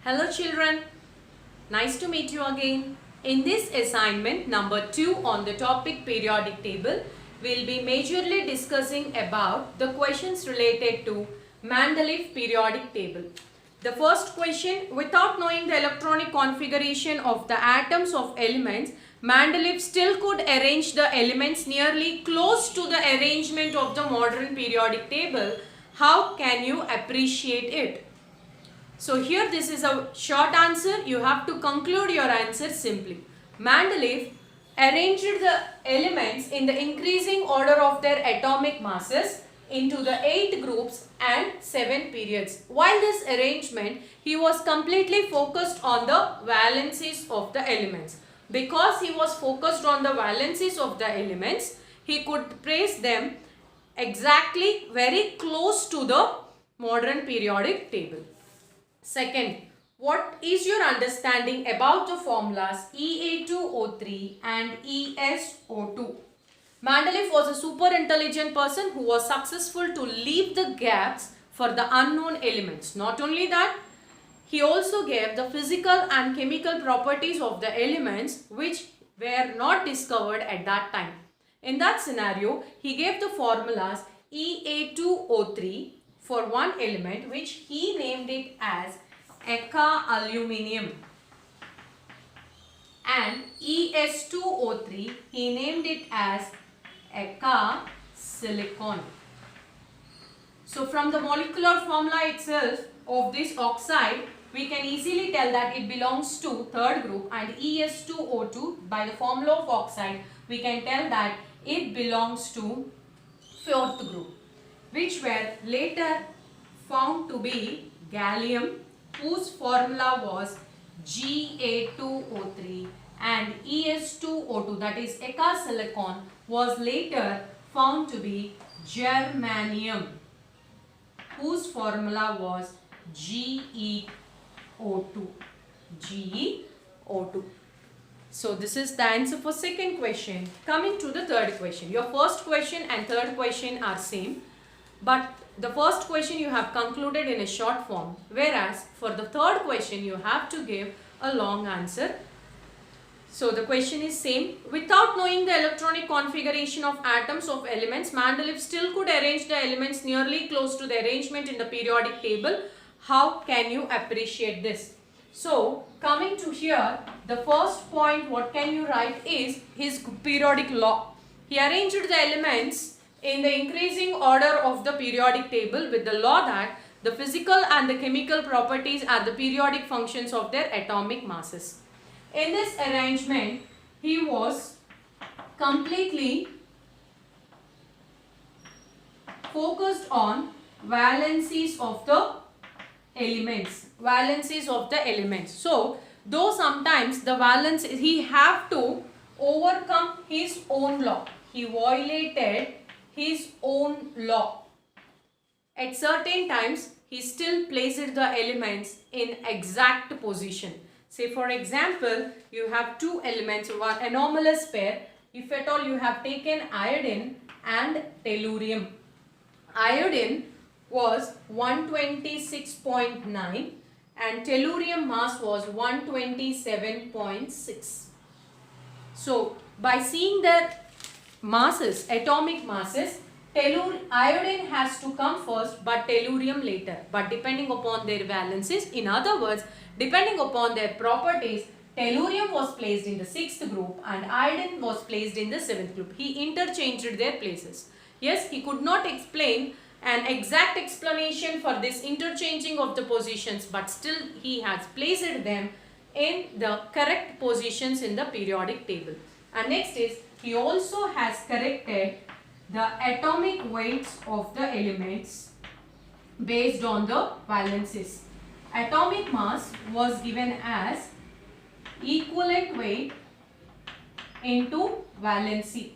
Hello children, nice to meet you again. In this assignment number 2 on the topic periodic table, we will be majorly discussing about the questions related to Mendeleev periodic table. The first question, without knowing the electronic configuration of the atoms of elements, Mendeleev still could arrange the elements nearly close to the arrangement of the modern periodic table. How can you appreciate it? So here this is a short answer. You have to conclude your answer simply. Mendeleev arranged the elements in the increasing order of their atomic masses into the 8 groups and 7 periods. While this arrangement, he was completely focused on the valencies of the elements. Because he was focused on the valencies of the elements, he could place them exactly very close to the modern periodic table. Second, what is your understanding about the formulas E(A2O3) and EsO2? Mendeleev was a super intelligent person who was successful to leave the gaps for the unknown elements. Not only that, he also gave the physical and chemical properties of the elements which were not discovered at that time. In that scenario, he gave the formulas E(A2O3) for one element which he named it as Eka aluminium, and Es2O3 he named it as Eka silicon. So from the molecular formula itself of this oxide, we can easily tell that it belongs to third group, and Es2O2 by the formula of oxide we can tell that it belongs to fourth group, which were later found to be gallium, whose formula was Ga2O3, and Es2O2, that is Eka silicon, was later found to be germanium, whose formula was GeO2. GeO2. So this is the answer for second question. Coming to the third question. Your first question and third question are same, but the first question you have concluded in a short form, whereas for the third question you have to give a long answer. So the question is same. Without knowing the electronic configuration of atoms of elements, Mendeleev still could arrange the elements nearly close to the arrangement in the periodic table. How can you appreciate this? So coming to here, the first point what can you write is his periodic law. He arranged the elements in the increasing order of the periodic table with the law that the physical and the chemical properties are the periodic functions of their atomic masses. In this arrangement, he was completely focused on valencies of the elements. Valencies of the elements. So, though sometimes the valence, he have to overcome his own law. He violated his own law. At certain times, he still placed the elements in exact position. Say for example, you have two elements, one anomalous pair. If at all you have taken iodine and tellurium. Iodine was 126.9 and tellurium mass was 127.6. So, by seeing their masses, atomic masses, iodine has to come first but tellurium later, but depending upon their valencies, in other words, depending upon their properties, tellurium was placed in the 6th group and iodine was placed in the 7th group. He interchanged their places. Yes, he could not explain an exact explanation for this interchanging of the positions, but still he has placed them in the correct positions in the periodic table. And next is, he also has corrected the atomic weights of the elements based on the valencies. Atomic mass was given as equivalent weight into valency.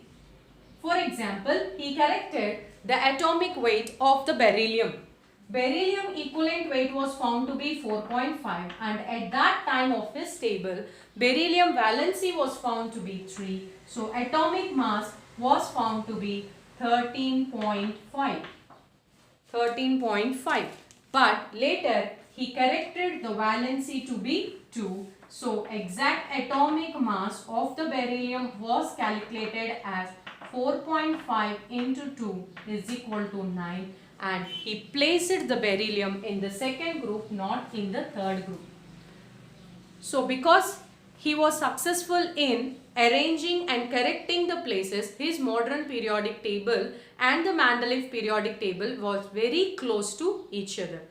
For example, he corrected the atomic weight of the beryllium. Beryllium equivalent weight was found to be 4.5, and at that time of his table, beryllium valency was found to be 3. So, atomic mass was found to be 13.5. 13.5. But later he corrected the valency to be 2. So exact atomic mass of the beryllium was calculated as 4.5 into 2 is equal to 9, and he placed the beryllium in the second group, not in the third group. So because he was successful in arranging and correcting the places, his modern periodic table and the Mendeleev periodic table was very close to each other.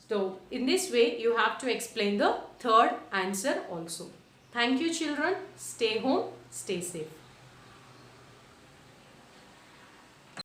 So in this way you have to explain the third answer also. Thank you children. Stay home, stay safe.